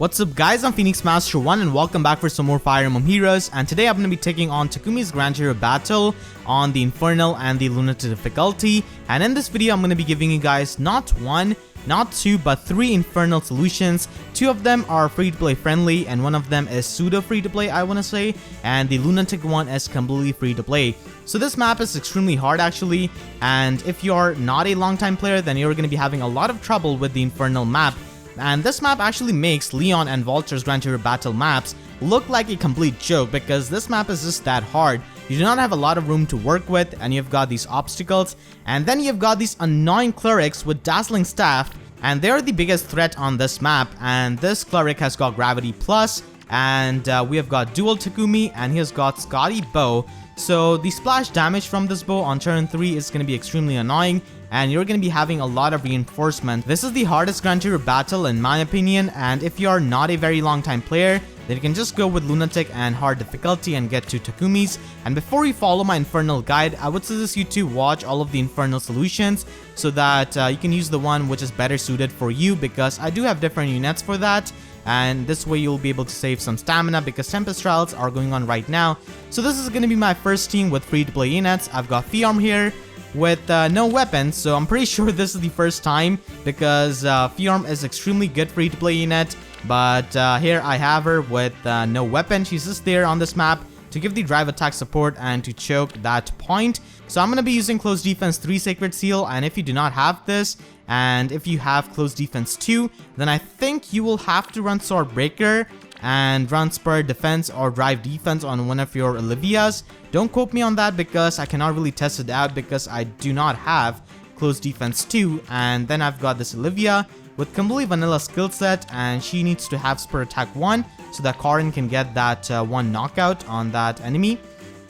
What's up guys, I'm Phoenix Master 1 and welcome back for some more Fire Emblem Heroes, and today I'm going to be taking on Takumi's Grand Hero Battle on the Infernal and the Lunatic difficulty. And in this video I'm going to be giving you guys not one, not two, but three Infernal solutions. Two of them are free-to-play friendly and one of them is pseudo free-to-play, I want to say, and the Lunatic one is completely free-to-play. So this map is extremely hard actually, and if you're not a long-time player then you're going to be having a lot of trouble with the Infernal map. And this map actually makes Leon and Vulture's Grand Hero Battle maps look like a complete joke because this map is just that hard. You do not have a lot of room to work with and you've got these obstacles, and then you've got these annoying clerics with dazzling staff, and they're the biggest threat on this map. And this cleric has got Gravity Plus, and we have got Dual Takumi and he has got Scotty Bow. So the splash damage from this bow on turn 3 is going to be extremely annoying, and you're going to be having a lot of reinforcement. This is the hardest Grand Hero battle in my opinion, and if you're not a very long time player, then you can just go with Lunatic and hard difficulty and get to Takumi's. And before you follow my Infernal guide, I would suggest you to watch all of the Infernal solutions so that you can use the one which is better suited for you, because I do have different units for that. And this way you'll be able to save some stamina because Tempest Trials are going on right now. So this is going to be my first team with free-to-play units. I've got Fjorm here with no weapons, so I'm pretty sure this is the first time because Fjorm is extremely good free-to-play unit. But here I have her with no weapon. She's just there on this map to give the drive attack support and to choke that point. So I'm going to be using Close Defense 3 Sacred Seal, and if you do not have this, and if you have Close Defense 2, then I think you will have to run Sword Breaker and run Spur Defense or Drive Defense on one of your Olivias. Don't quote me on that because I cannot really test it out because I do not have Close Defense 2. And then I've got this Olivia with completely vanilla skill set, and she needs to have Spur Attack 1 so that Corrin can get that one knockout on that enemy.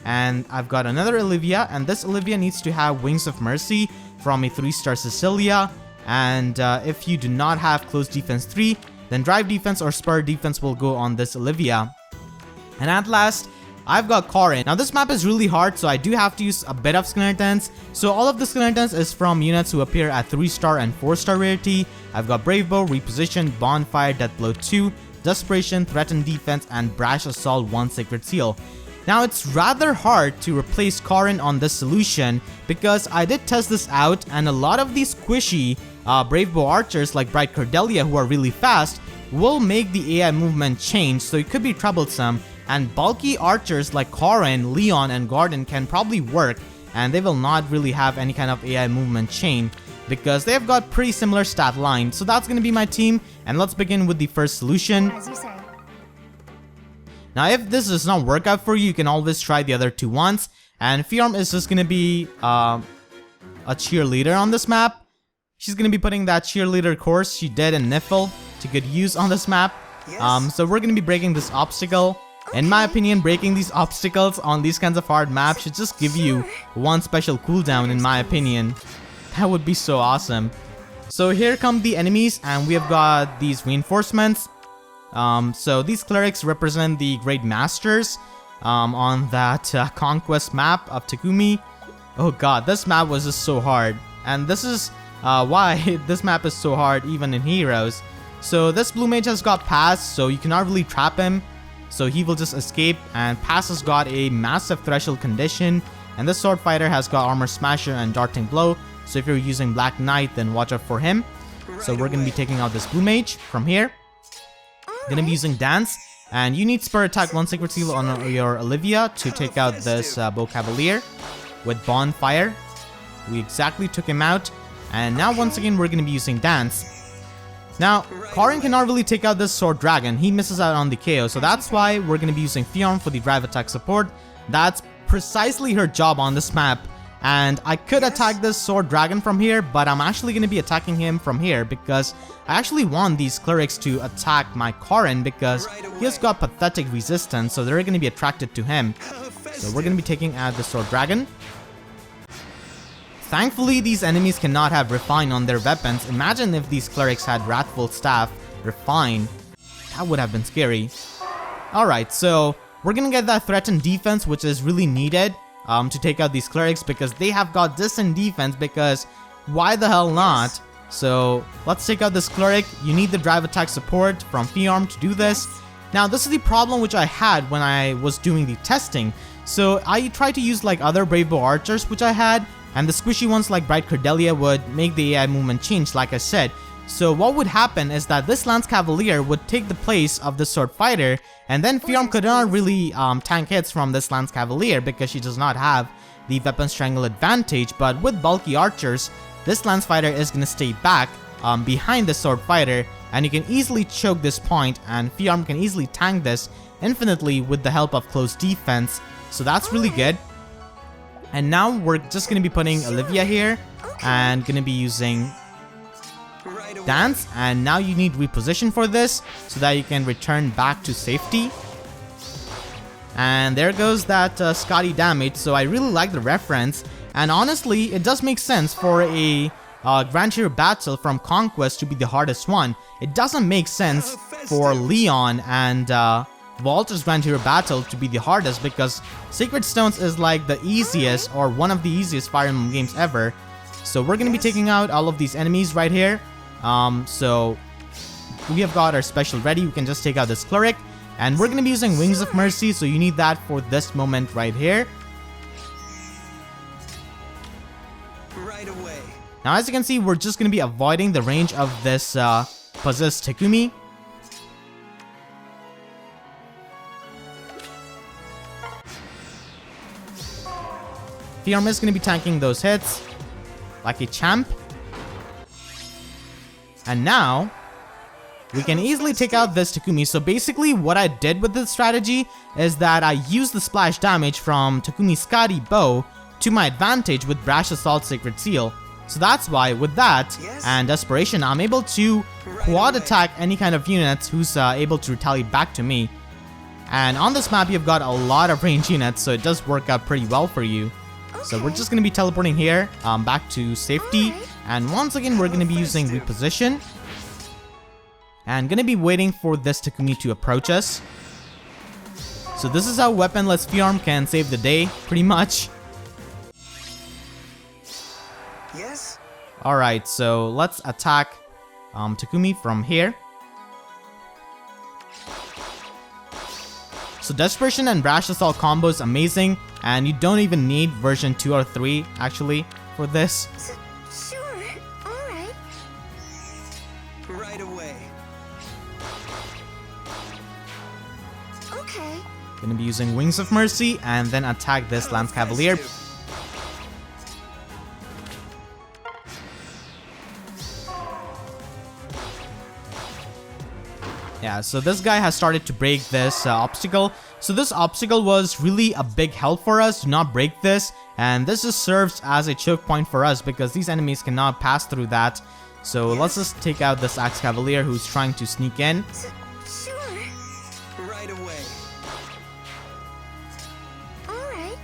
And I've got another Olivia, and this Olivia needs to have Wings of Mercy from a 3-star Cecilia. And if you do not have Close Defense 3, then Drive Defense or Spur Defense will go on this Olivia. And at last, I've got Corrin. Now this map is really hard, so I do have to use a bit of skeletons. So all of the skeletons is from units who appear at 3-star and 4-star rarity. I've got Brave Bow, Reposition, Bonfire, Deathblow 2, Desperation, Threaten Defense, and Brash Assault 1 Sacred Seal. Now it's rather hard to replace Corrin on this solution because I did test this out, and a lot of these squishy Brave Bow archers like Bright Cordelia who are really fast will make the AI movement change, so it could be troublesome. And bulky archers like Corrin, Leon, and Gordin can probably work, and they will not really have any kind of AI movement chain because they've got pretty similar stat line. So that's going to be my team, and let's begin with the first solution. As you say. Now if this does not work out for you, you can always try the other two once. And Fjorm is just going to be a cheerleader on this map. She's going to be putting that cheerleader course she did in Niffle to good use on this map. So we're going to be breaking this obstacle. In my opinion, breaking these obstacles on these kinds of hard maps should just give you one special cooldown in my opinion. That would be so awesome. So here come the enemies, and we have got these reinforcements. So these clerics represent the Great Masters on that conquest map of Takumi. Oh god, this map was just so hard. And this is why this map is so hard even in Heroes. So this Blue Mage has got Pass, so you cannot really trap him. So he will just escape, and Pass has got a massive threshold condition. And this Sword Fighter has got Armor Smasher and Darting Blow. So if you're using Black Knight, then watch out for him. So we're going to be taking out this Blue Mage from here. Gonna be using Dance, and you need Spur Attack 1 Sacred Seal on your Olivia to take out this Bow Cavalier with Bonfire. We exactly took him out, and now once again we're gonna be using Dance. Now Corrin cannot really take out this Sword Dragon, he misses out on the KO, so that's why we're gonna be using Fjorm for the drive attack support. That's precisely her job on this map. And I could attack this Sword Dragon from here, but I'm actually going to be attacking him from here because I actually want these clerics to attack my Corrin because he has got pathetic resistance, so they're going to be attracted to him. So we're going to be taking out the Sword Dragon. Thankfully, these enemies cannot have Refine on their weapons. Imagine if these clerics had Wrathful Staff, Refine. That would have been scary. Alright, so we're going to get that Threaten Defense, which is really needed to take out these clerics because they have got this in defense, because why the hell not? So let's take out this cleric. You need the drive attack support from Fjorm to do this. Now this is the problem which I had when I was doing the testing. So I tried to use like other Brave Bow archers which I had, and the squishy ones like Bright Cordelia would make the AI movement change like I said. So what would happen is that this Lance Cavalier would take the place of the Sword Fighter, and then Fjorm could not really tank hits from this Lance Cavalier because she does not have the weapon strangle advantage. But with bulky archers, this Lance Fighter is going to stay back behind the Sword Fighter, and you can easily choke this point, and Fjorm can easily tank this infinitely with the help of close defense. So that's really good. And now we're just going to be putting Olivia here and going to be using Dance, and now you need Reposition for this so that you can return back to safety. And there goes that Scotty damage. So I really like the reference, and honestly it does make sense for a Grand Hero battle from Conquest to be the hardest one. It doesn't make sense for Leon and Walter's Grand Hero battle to be the hardest, because Sacred Stones is like the easiest or one of the easiest Fire Emblem games ever. So we're going to be taking out all of these enemies right here. So we have got our special ready. We can just take out this cleric, and we're going to be using Wings of Mercy, so you need that for this moment right here. Right away. Now as you can see, we're just going to be avoiding the range of this possessed Takumi. Fjorm is going to be tanking those hits like a champ. And now we can easily take out this Takumi. So basically what I did with this strategy is that I used the splash damage from Takumi's Scotty bow to my advantage with Brash Assault Sacred Seal. So that's why with that and Desperation, I'm able to quad attack any kind of units who's able to retaliate back to me. And on this map you've got a lot of range units, so it does work out pretty well for you. So we're just going to be teleporting here back to safety. And once again, we're going to be using Reposition. And going to be waiting for this Takumi to approach us. So this is how weaponless Fjorm can save the day, pretty much. Yes. Alright, so let's attack Takumi from here. So Desperation and Brash Assault combo is amazing, and you don't even need version 2 or 3 actually for this. Sure, alright. Right away. Okay. Gonna be using Wings of Mercy and then attack this Lance Cavalier. Yeah, so this guy has started to break this obstacle. So this obstacle was really a big help for us. Do not break this. And this just serves as a choke point for us because these enemies cannot pass through that. So let's just take out this Axe Cavalier who's trying to sneak in. Sure. Right away. Alright.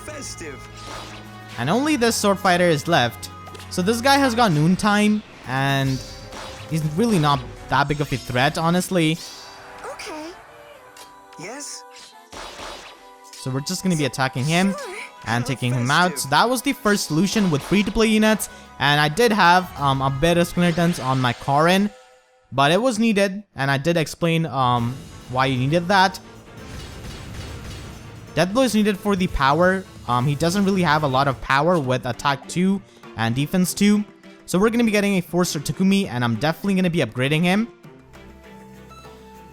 Festive. And only this sword fighter is left. So this guy has got noontime and he's really not that big of a threat, honestly. Okay. Yes. So we're just going to be attacking him and taking him out. So that was the first solution with free-to-play units. And I did have a bit of skeletons on my Corrin, but it was needed. And I did explain why you needed that. Deathblow is needed for the power. He doesn't really have a lot of power with attack 2 and defense 2. So we're going to be getting a 4-star Takumi, and I'm definitely going to be upgrading him.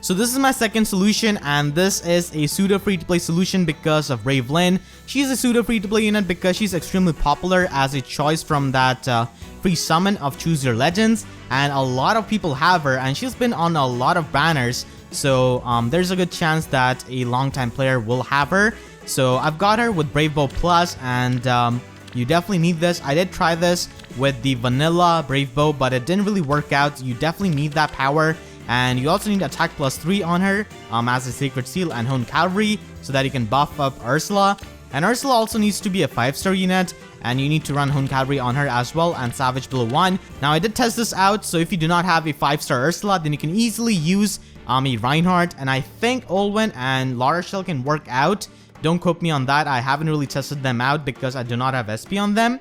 So this is my second solution, and this is a pseudo free-to-play solution because of Brave Lynn. She's a pseudo free-to-play unit because she's extremely popular as a choice from that free summon of Choose Your Legends, and a lot of people have her, and she's been on a lot of banners. So there's a good chance that a long-time player will have her. So I've got her with Brave Bow Plus, and you definitely need this. I did try this with the vanilla Brave Bow, but it didn't really work out. You definitely need that power, and you also need attack plus 3 on her as a Sacred Seal and Honed Cavalry so that you can buff up Ursula. And Ursula also needs to be a 5-star unit, and you need to run Honed Cavalry on her as well and Savage Blow 1. Now I did test this out, so if you do not have a 5-star Ursula, then you can easily use a Reinhardt, and I think Olwen and La Rochelle can work out. Don't quote me on that. I haven't really tested them out because I do not have SP on them.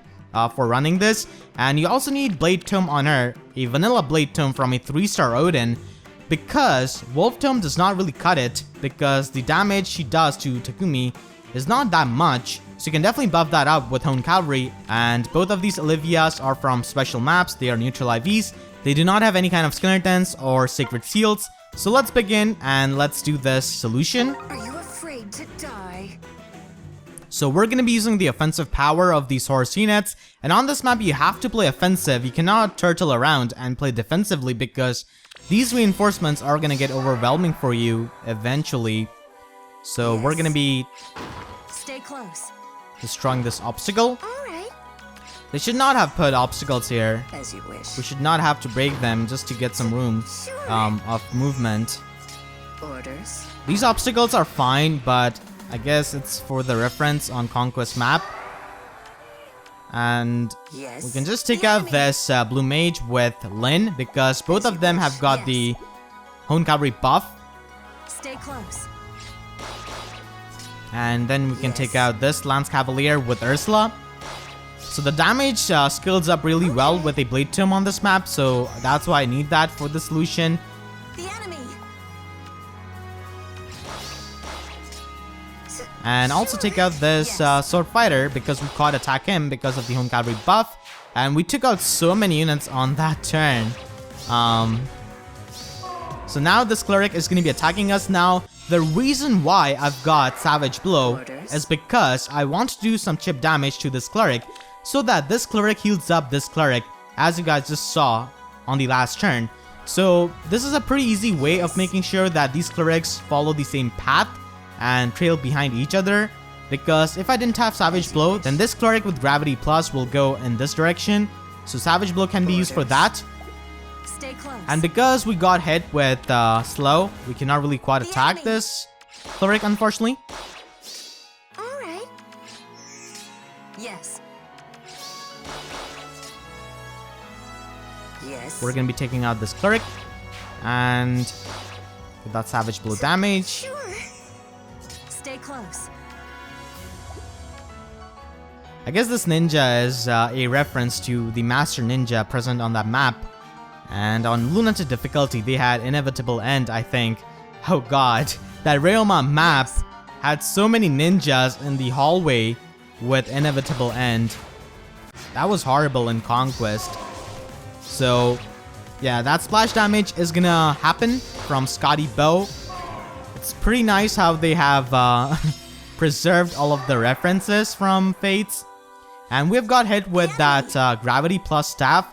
for running this. And you also need Blade Tome on her, a vanilla Blade Tome from a 3-star Odin, because Wolf Tome does not really cut it, because the damage she does to Takumi is not that much. So you can definitely buff that up with Hone Cavalry, and both of these Olivias are from special maps. They are neutral IVs. They do not have any kind of skeletons or sacred seals. So let's begin and let's do this solution. Are you afraid to die? So we're going to be using the offensive power of these horse units, and on this map you have to play offensive. You cannot turtle around and play defensively because these reinforcements are going to get overwhelming for you eventually. So we're going to be Stay close. destroying this obstacle. Alright. They should not have put obstacles here. As you wish. We should not have to break them just to get some room Sure. of movement. Orders. These obstacles are fine, but I guess it's for the reference on Conquest map. And Yes. we can just take out this blue mage with Lynn, because both of them have got the Hone Cavalry buff. Stay close. And then we can take out this Lance Cavalier with Ursula. So the damage scales up really well with a Blade Tome on this map, so that's why I need that for the solution. The enemy. And also take out this Sword Fighter, because we can't attack him because of the Hone Cavalry buff. And we took out so many units on that turn. So now this Cleric is going to be attacking us now. The reason why I've got Savage Blow is because I want to do some chip damage to this Cleric, so that this Cleric heals up this Cleric, as you guys just saw on the last turn. So this is a pretty easy way of making sure that these Clerics follow the same path and trail behind each other, because if I didn't have Savage Blow, then this Cleric with Gravity Plus will go in this direction. So Savage Blow can be used for that. Stay close. And because we got hit with slow, we cannot really quite attack this Cleric, unfortunately. Alright. Yes. Yes. We're gonna be taking out this Cleric, and with that Savage Blow damage. Sure. Stay close. I guess this ninja is a reference to the Master Ninja present on that map. And on Lunatic difficulty, they had Inevitable End, I think. Oh god, that Ryoma map had so many ninjas in the hallway with Inevitable End. That was horrible in Conquest. So, yeah, that splash damage is gonna happen from Scotty Bow. It's pretty nice how they have preserved all of the references from Fates. And we've got hit with that Gravity Plus staff.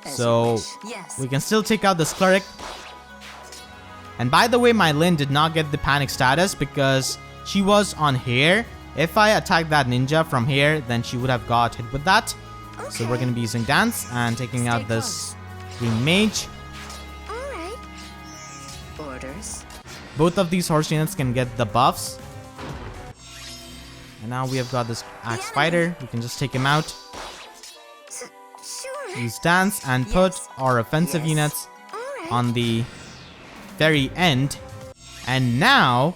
So Yes. we can still take out this Cleric. And by the way, my Lynn did not get the panic status because she was on here. If I attacked that ninja from here, then she would have got hit with that. So we're going to be using Dance and taking out this Green Mage. Alright. Orders. Both of these horse units can get the buffs. And now we have got this Axe Fighter. We can just take him out. Sure. Use Dance and put our offensive Yes. units Alright. on the very end. And now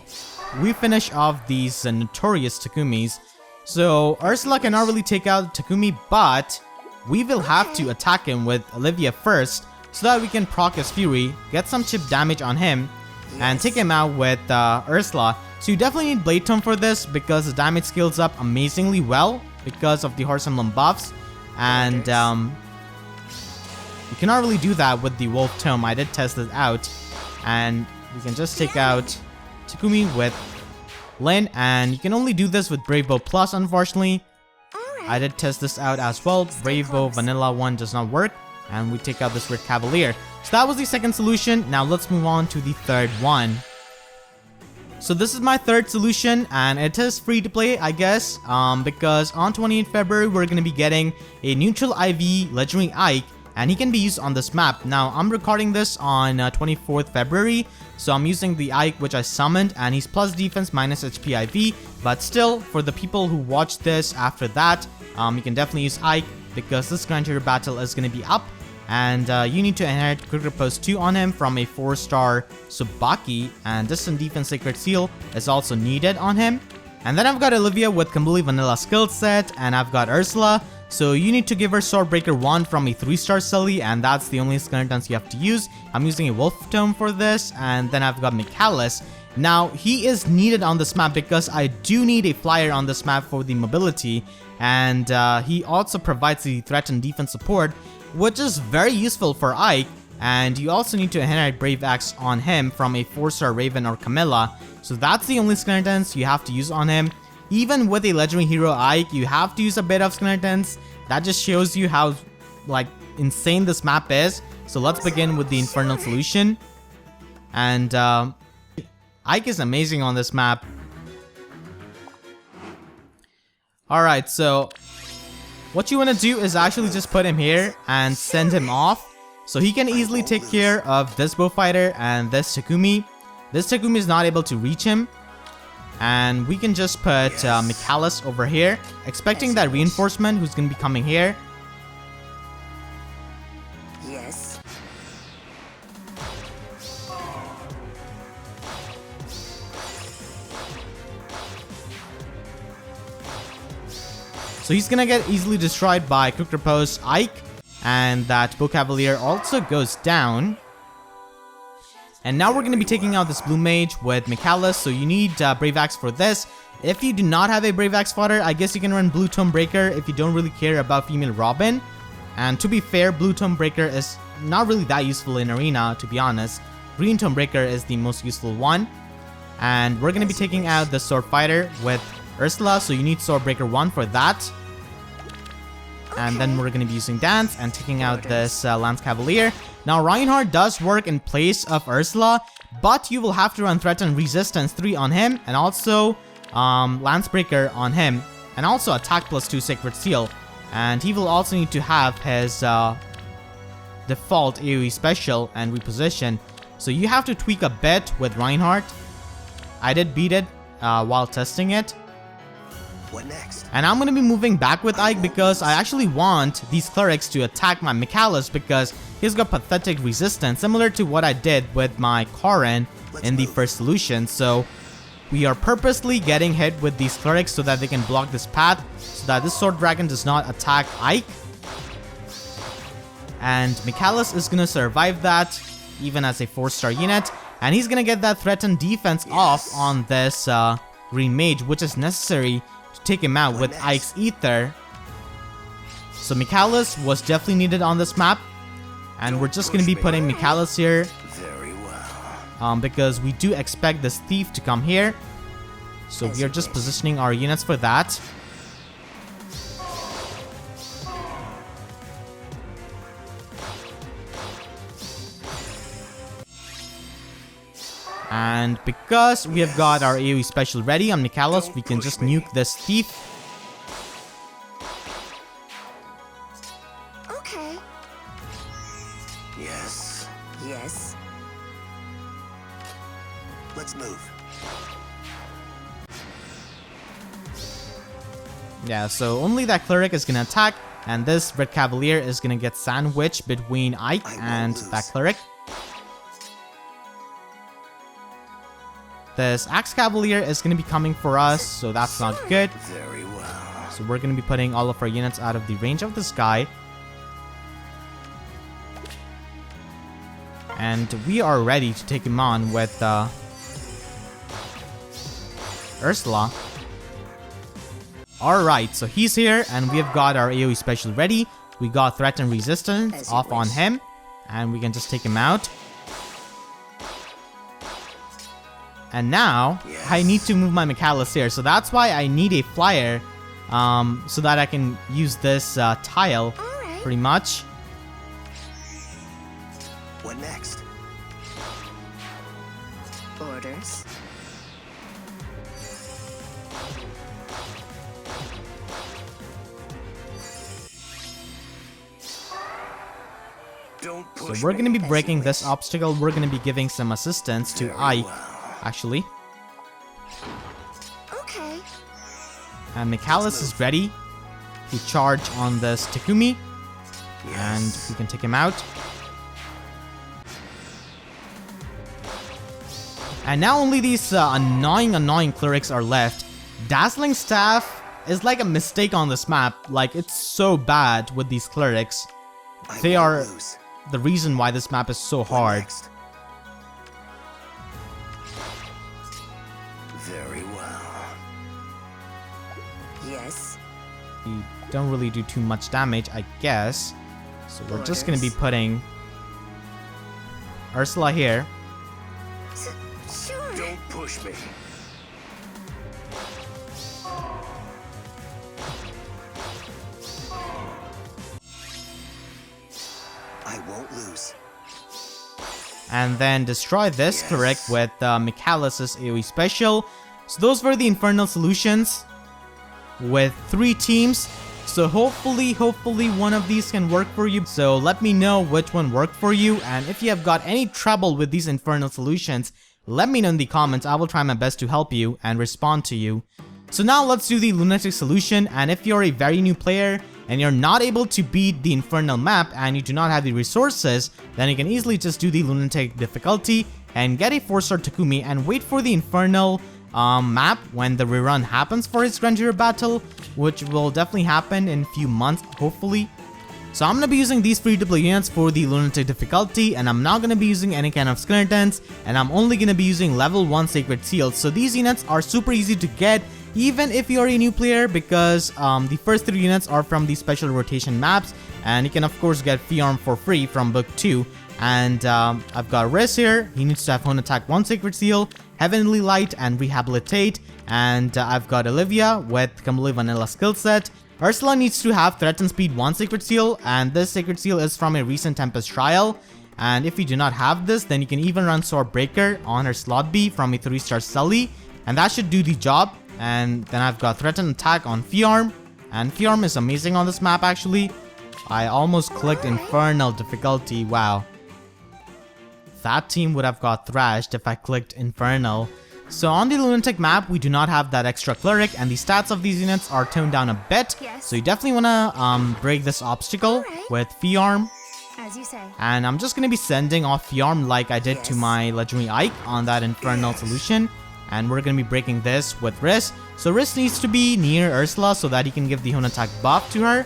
we finish off these notorious Takumis. So Ursula cannot really take out Takumi, but we will have to attack him with Olivia first, so that we can proc his Fury, get some chip damage on him, and take him out with Ursula. So you definitely need Blade Tome for this, because the damage scales up amazingly well because of the Horse Emblem buffs. And you cannot really do that with the Wolf Tome. I did test it out. And we can just take out Takumi with Lynn, and you can only do this with Brave Bow Plus, unfortunately. Alright. I did test this out as well. Brave Bow Vanilla 1 does not work, and we take out this Red Cavalier. So that was the second solution. Now let's move on to the third one. So this is my third solution, and it is free to play, I guess, because on 28th February we're going to be getting a neutral IV Legendary Ike, and he can be used on this map. Now I'm recording this on 24th February, so I'm using the Ike which I summoned, and he's plus defense minus HP IV, but still, for the people who watch this after that, you can definitely use Ike, because this Grand Hero battle is going to be up. And you need to inherit Quick Riposte 2 on him from a 4-star Tsubaki, and Distant Defense Sacred Seal is also needed on him. And then I've got Olivia with completely vanilla skill set, and I've got Ursula. So you need to give her Swordbreaker 1 from a 3-star Sully, and that's the only skeleton you have to use. I'm using a Wolf Tome for this, and then I've got Michaelis. Now, he is needed on this map because I do need a flyer on this map for the mobility, and he also provides the threat and defense support, which is very useful for Ike. And you also need to inherit Brave Axe on him from a 4-star Raven or Camilla. So that's the only skeletons you have to use on him. Even with a legendary hero Ike, you have to use a bit of skeletons. That just shows you how like insane this map is. So let's begin with the Infernal solution. And Ike is amazing on this map. Alright, so what you want to do is actually just put him here and send him off. So he can easily take care of this Bowfighter and this Takumi. This Takumi is not able to reach him. And we can just put Michaelis over here, expecting that reinforcement who's going to be coming here. Yes. So he's going to get easily destroyed by Quick Repose Ike. And that Bow Cavalier also goes down. And now we're going to be taking out this Blue Mage with Michaelis. So you need Brave Axe for this. If you do not have a Brave Axe fodder, I guess you can run Blue Tome Breaker if you don't really care about female Robin. And to be fair, Blue Tome Breaker is not really that useful in Arena, to be honest. Green Tome Breaker is the most useful one. And we're going to be taking out the Sword Fighter with Ursula. So you need Sword Breaker 1 for that. And then we're going to be using Dance and taking out this Lance Cavalier. Now, Reinhardt does work in place of Ursula, but you will have to run Threat and Resistance 3 on him, and also Lance Breaker on him, and also Attack +2 Sacred Seal. And he will also need to have his default AoE special and reposition. So you have to tweak a bit with Reinhardt. I did beat it while testing it. What next? And I'm going to be moving back with Ike because I actually want these clerics to attack my Michaelis because he's got pathetic resistance, similar to what I did with my Corrin in the first solution. So we are purposely getting hit with these clerics so that they can block this path, so that this Sword Dragon does not attack Ike. And Michaelis is going to survive that, even as a 4-star unit. And he's going to get that threat and defense off on this Green Mage, which is necessary to take him out with Ike's Ether. So Michaelis was definitely needed on this map. And we're just going to be putting Michaelis here. Very well. Because we do expect this thief to come here. So we are just positioning our units for that. And because we have got our AoE special ready on Michaelis, we can just nuke this thief. Okay. Yes. Yes. Let's move. Yeah, so only that cleric is gonna attack, and this Red Cavalier is gonna get sandwiched between Ike and that cleric. This Axe Cavalier is going to be coming for us, so that's not good. Very well. So we're going to be putting all of our units out of the range of this guy. And we are ready to take him on with Ursula. Alright, so he's here, and we have got our AoE special ready. We got Threat and Resistance off on him, and we can just take him out. And now, I need to move my Michaelis here, so that's why I need a flyer, so that I can use this tile, pretty much. What next? Orders. Don't So push we're me. going to be breaking this obstacle. We're going to be giving some assistance to Ike, actually. Okay. And Michaelis is ready to charge on this Takumi. And we can take him out. And now only these annoying clerics are left. Dazzling Staff is like a mistake on this map. Like, it's so bad with these clerics. I They won't are lose. the reason why this map is so What hard. next? Very well. Yes. We don't really do too much damage, I guess. So we're just gonna be Orders. putting Ursula here. Sure. Don't push me. I won't lose. And then destroy this Yes. cleric with Michaelis' AoE special. So those were the Infernal solutions with 3 teams. So hopefully one of these can work for you. So let me know which one worked for you. And if you have got any trouble with these Infernal solutions, let me know in the comments. I will try my best to help you and respond to you. So now let's do the Lunatic solution. And if you're a very new player and you're not able to beat the Infernal map and you do not have the resources, then you can easily just do the Lunatic difficulty and get a 4-star Takumi and wait for the Infernal map when the rerun happens for his Grand Hero battle, which will definitely happen in a few months, hopefully. So I'm going to be using these free-to-play units for the Lunatic difficulty, and I'm not going to be using any kind of skeletons, and I'm only going to be using level 1 Sacred Seals. So these units are super easy to get, even if you're a new player, because the first 3 units are from the special rotation maps, and you can of course get Fjorm for free from book 2. And I've got Riz here. He needs to have Hone Attack 1 Sacred Seal, Heavenly Light, and Rehabilitate. And I've got Olivia with completely vanilla skill set. Ursula needs to have Threaten Speed 1 Sacred Seal, and this Sacred Seal is from a recent Tempest trial. And if you do not have this, then you can even run Sword Breaker on her slot B from a 3-star Sully, and that should do the job. And then I've got Threaten Attack on Fjorm, and Fjorm is amazing on this map actually. I almost clicked Infernal difficulty, wow. That team would have got thrashed if I clicked Infernal. So on the Lunatic map, we do not have that extra cleric, and the stats of these units are toned down a bit. Yes. So you definitely want to break this obstacle Alright. with Fjorm. As you say. And I'm just going to be sending off Fjorm like I did to Yes. my Legendary Ike on that Infernal solution. And we're going to be breaking this with Riz. So Riz needs to be near Ursula so that he can give the Hone Attack buff to her,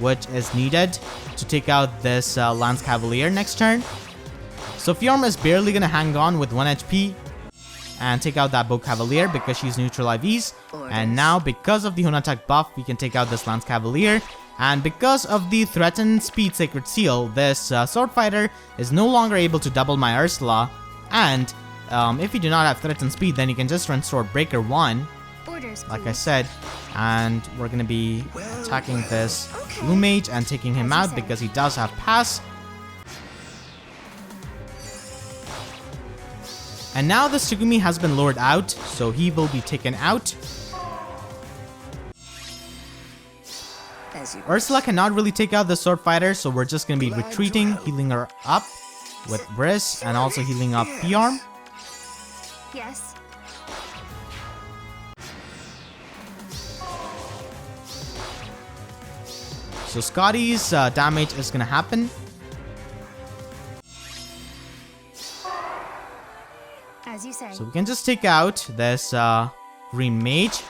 which is needed to take out this Lance Cavalier next turn. So Fjorm is barely going to hang on with 1 HP and take out that Bow Cavalier because she's neutral IVs. And now because of the Hone Attack buff, we can take out this Lance Cavalier. And because of the Threatened Speed Sacred Seal, this Sword Fighter is no longer able to double my Ursula. And if you do not have Threatened Speed, then you can just run Sword Breaker 1, Orders, like I please. said. And we're going to be attacking this Blue Mage and taking him out because he does have Pass. And now this Takumi has been lured out, so he will be taken out. As you Ursula cannot really take out the Sword Fighter, so we're just going to be retreating, healing her up with Briss, and also healing up Fjorm. Yes. So Scotty's damage is going to happen. As you say. So we can just take out this Green Mage.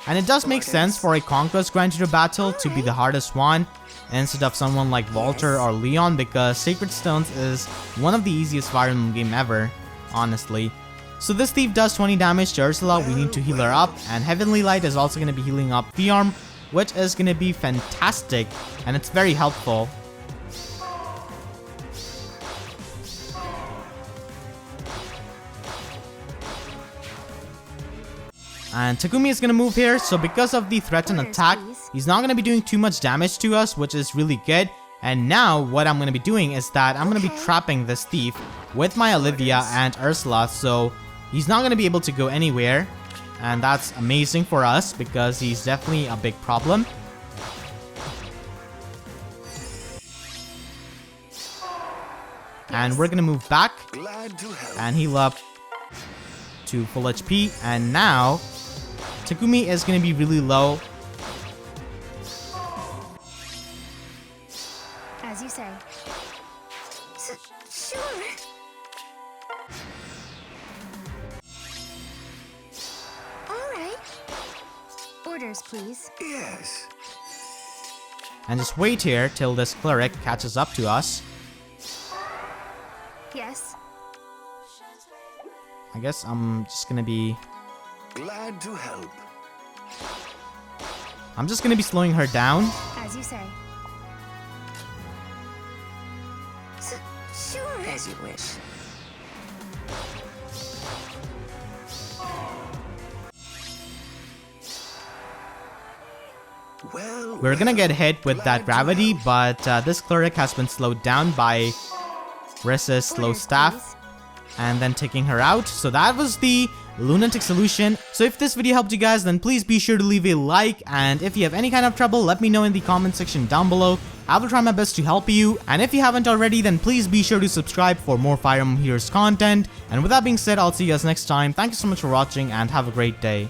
And it does make sense for a Conquest Grand Hero battle to be the hardest one instead of someone like Walter or Leon, because Sacred Stones is one of the easiest Fire Emblem game ever, honestly. So this thief does 20 damage to Ursula, we need to heal her up, and Heavenly Light is also going to be healing up Fjorm, which is going to be fantastic, and it's very helpful. And Takumi is going to move here, so because of the threatened Orders, attack, please. he's not going to be doing too much damage to us, which is really good. And now, what I'm going to be doing is that I'm going to be trapping this thief with my Olivia and Ursula, so he's not going to be able to go anywhere. And that's amazing for us, because he's definitely a big problem. And we're going to move back Glad to help. and heal up to full HP. And now, Takumi is going to be really low. As you say. Sure. Orders, please. Yes. And just wait here till this cleric catches up to us. Yes. I guess I'm just gonna be... Glad to help. I'm just gonna be slowing her down. As you say. Sure, as you wish. Well, We're gonna get hit with that gravity, but this cleric has been slowed down by Ressa's slow Orders, staff. please. And then taking her out. So that was the lunatic solution. So if this video helped you guys, then please be sure to leave a like, and if you have any kind of trouble, let me know in the comment section down below. I will try my best to help you, and if you haven't already, then please be sure to subscribe for more Fire Emblem Heroes content. And with that being said, I'll see you guys next time. Thank you so much for watching, and have a great day.